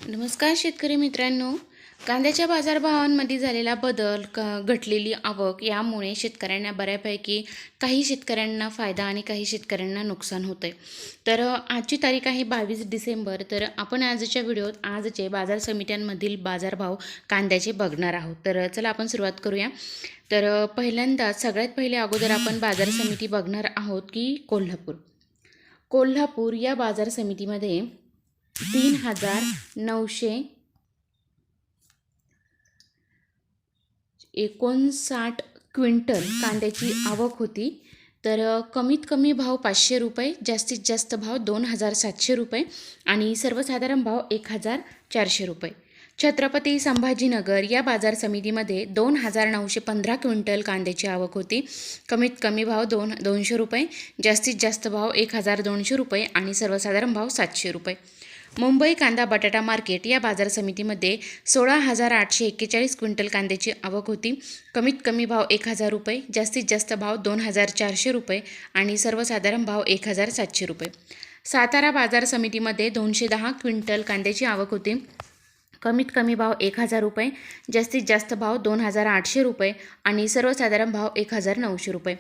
नमस्कार शेतकरी मित्रांनो. कांद्याच्या बाजारभावांमध्ये झालेला बदल, घटलेली आवक यामुळे शेतकऱ्यांना बऱ्यापैकी काही शेतकऱ्यांना फायदा आणि काही शेतकऱ्यांना नुकसान होतं आहे. तर आजची तारीख आहे 22 डिसेंबर. तर आपण आजच्या व्हिडिओत आजचे बाजार समित्यांमधील बाजारभाव कांद्याचे बघणार आहोत. तर चला आपण सुरुवात करूया. तर पहिल्यांदा सगळ्यात पहिले अगोदर आपण बाजार समिती बघणार आहोत की कोल्हापूर या बाजार समितीमध्ये 3,959 क्विंटल कांद्याची आवक होती. तर कमीत कमी भाव 500 रुपये, जास्तीत जास्त भाव 2,700 रुपये आणि सर्वसाधारण भाव 1,400 रुपये. छत्रपती संभाजीनगर या बाजार समितीमध्ये 2,915 क्विंटल कांद्याची आवक होती. कमीत कमी भाव 200 रुपये, जास्तीत जास्त भाव 1,200 रुपये आणि सर्वसाधारण भाव 700 रुपये. मुंबई कांदा बटाटा मार्केट या बाजार समितीमध्ये 16,841 क्विंटल कांद्याची आवक होती. कमीत कमी भाव 1,000 रुपये, जास्तीत जास्त भाव 2,400 रुपये आणि सर्वसाधारण भाव 1,700 रुपये. सातारा बाजार समितीमध्ये 210 क्विंटल कांद्याची आवक होती. कमीत कमी भाव 1,000 रुपये, जास्तीत जास्त भाव 2,800 रुपये आणि सर्वसाधारण भाव 1,900 रुपये.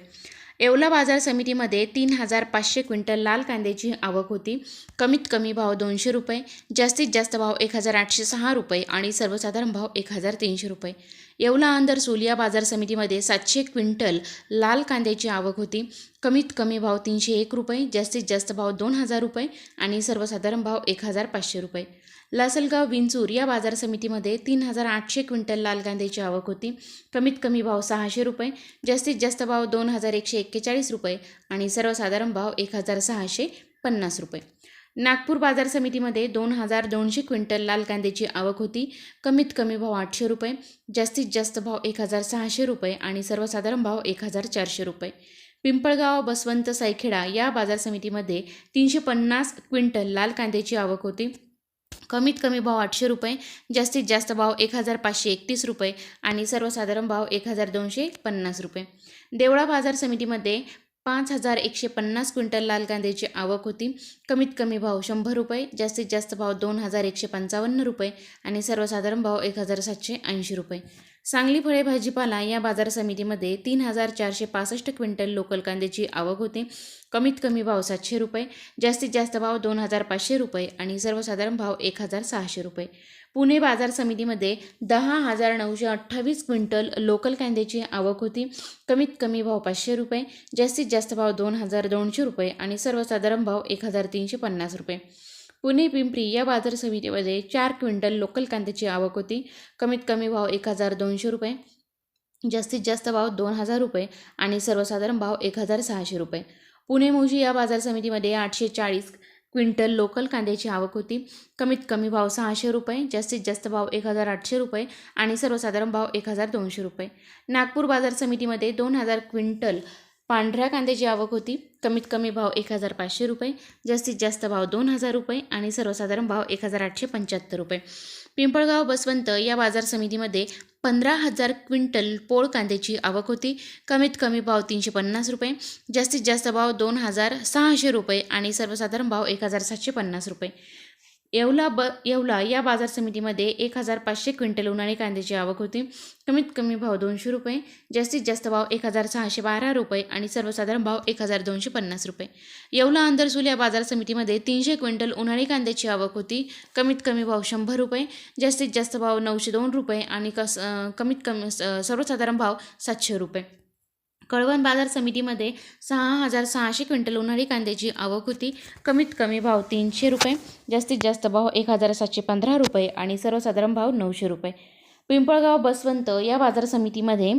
येवला बाजार समितीमध्ये 3,500 क्विंटल लाल कांद्याची आवक होती. कमीत कमी भाव 200 रुपये, जास्तीत जास्त भाव 1,806 रुपये आणि सर्वसाधारण भाव 1,300 रुपये. येवला अंदरसूल या बाजार समितीमध्ये 700 क्विंटल लाल कांद्याची आवक होती. कमीत कमी भाव 301 रुपये, जास्तीत जास्त भाव 2,000 रुपये आणि सर्वसाधारण भाव 1,500 रुपये. लासलगाव विंचूर या बाजार समितीमध्ये 3,800 क्विंटल लाल कांद्याची आवक होती. कमीत कमी भाव 600 रुपये, जास्तीत जास्त भाव 2,141 रुपये आणि सर्वसाधारण भाव 1,650 रुपये. नागपूर बाजार समितीमध्ये 2,200 क्विंटल लाल कांद्याची आवक होती. कमीत कमी भाव 800 रुपये, जास्तीत जास्त भाव 1,600 रुपये आणि सर्वसाधारण भाव 1,400 रुपये. पिंपळगाव बसवंत सायखेडा या बाजार समितीमध्ये 350 क्विंटल लाल कांद्याची आवक होती. कमीत कमी भाव 800 रुपये, जास्तीत जास्त भाव 1,531 रुपये आणि सर्वसाधारण भाव 1,250 रुपये. देवळा बाजार समितीमध्ये 5,150 क्विंटल लाल कांद्याची आवक होती. कमीत कमी भाव 100 रुपये, जास्तीत जास्त भाव 2,155 रुपये आणि सर्वसाधारण भाव 1,780 रुपये. सांगली फळे भाजीपाला या बाजार समितीमध्ये 3,465 क्विंटल लोकल कांद्याची आवक होती. कमीत कमी भाव 700 रुपये, जास्तीत जास्त भाव 2,500 रुपये आणि सर्वसाधारण भाव 1,600 रुपये. पुणे बाजार समितीमध्ये 10,928 क्विंटल लोकल कांद्याची आवक होती. कमीत कमी भाव 500 रुपये, जास्तीत जास्त भाव 2,200 रुपये आणि सर्वसाधारण भाव 1,350 रुपये. पुणे पिंपरी या बाजार समितीमध्ये 4 क्विंटल लोकल कांद्याची आवक होती. कमीत कमी भाव 1,200 रुपये, जास्तीत जास्त भाव 2,000 रुपये आणि सर्वसाधारण भाव 1,600 रुपये. पुणे मोशी या बाजार समितीमध्ये 840 क्विंटल लोकल कांद्याची आवक होती. कमीत कमी भाव 600 रुपये, जास्तीत जास्त भाव 1,800 रुपये आणि सर्वसाधारण भाव 1,200 रुपये. नागपूर बाजार समितीमध्ये 2,000 क्विंटल पांढऱ्या कांद्याची आवक होती. कमीत कमी भाव 1,500 रुपये, जास्तीत जास्त भाव 2,000 रुपये आणि सर्वसाधारण भाव 1,875 रुपये. पिंपळगाव बसवंत या बाजार समितीमध्ये 15,000 क्विंटल पोळ कांद्याची आवक होती. कमीत कमी भाव 350 रुपये, जास्तीत जास्त भाव 2,600 रुपये आणि सर्वसाधारण भाव 1,750 रुपये. येवला या बाजार समितीमध्ये 1,500 क्विंटल उन्हाळी कांद्याची आवक होती. कमीत कमी भाव 200 रुपये, जास्तीत जास्त भाव 1,612 रुपये आणि सर्वसाधारण भाव 1,250 रुपये. येवला अंदरसूल या बाजार समितीमध्ये 300 क्विंटल उन्हाळी कांद्याची आवक होती. कमीत कमी भाव 100 रुपये, जास्तीत जास्त भाव 902 रुपये आणि कमीत कमी सर्वसाधारण भाव 700 रुपये. कळवण बाजार समितीमध्ये 6,600 क्विंटल उन्हाळी कांद्याची आवक होती. कमीत कमी भाव 300 रुपये, जास्तीत जास्त भाव 1,715 रुपये आणि सर्वसाधारण भाव 900 रुपये. पिंपळगाव बसवंत या बाजार समितीमध्ये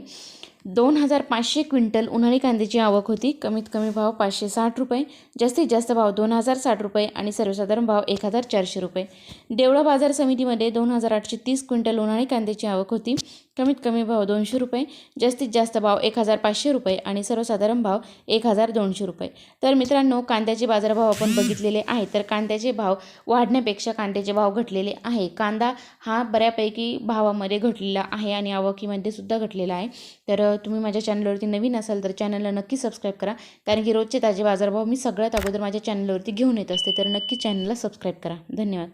2,500 क्विंटल उन्हाळी कांद्याची आवक होती. कमीत कमी भाव 560 रुपये, जास्तीत जास्त भाव 2,060 रुपये आणि सर्वसाधारण भाव 1,400 रुपये. देवळा बाजार समितीमध्ये 2,830 क्विंटल उन्हाळी कांद्याची आवक होती. कमीत कमी भाव 200 रुपये, जास्तीत जास्त भाव 1,500 रुपये आणि सर्वसाधारण भाव 1,200 रुपये. तर मित्रांनो, कांद्याचे बाजारभाव आपण बघितलेले आहे. तर कांद्याचे भाव वाढण्यापेक्षा कांद्याचे भाव घटलेले आहे. कांदा हा बऱ्यापैकी भावामध्ये घटलेला आहे आणि आवकीमध्ये सुद्धा घटलेला आहे. तर तुम्ही माझ्या चॅनलवरती नवीन असाल तर चॅनलला नक्की सबस्क्राईब करा, कारण की रोजचे ताजे बाजारभाव मी सगळ्यात अगोदर माझ्या चॅनलवरती घेऊन येत असते. तर नक्की चॅनलला सबस्क्राईब करा. धन्यवाद.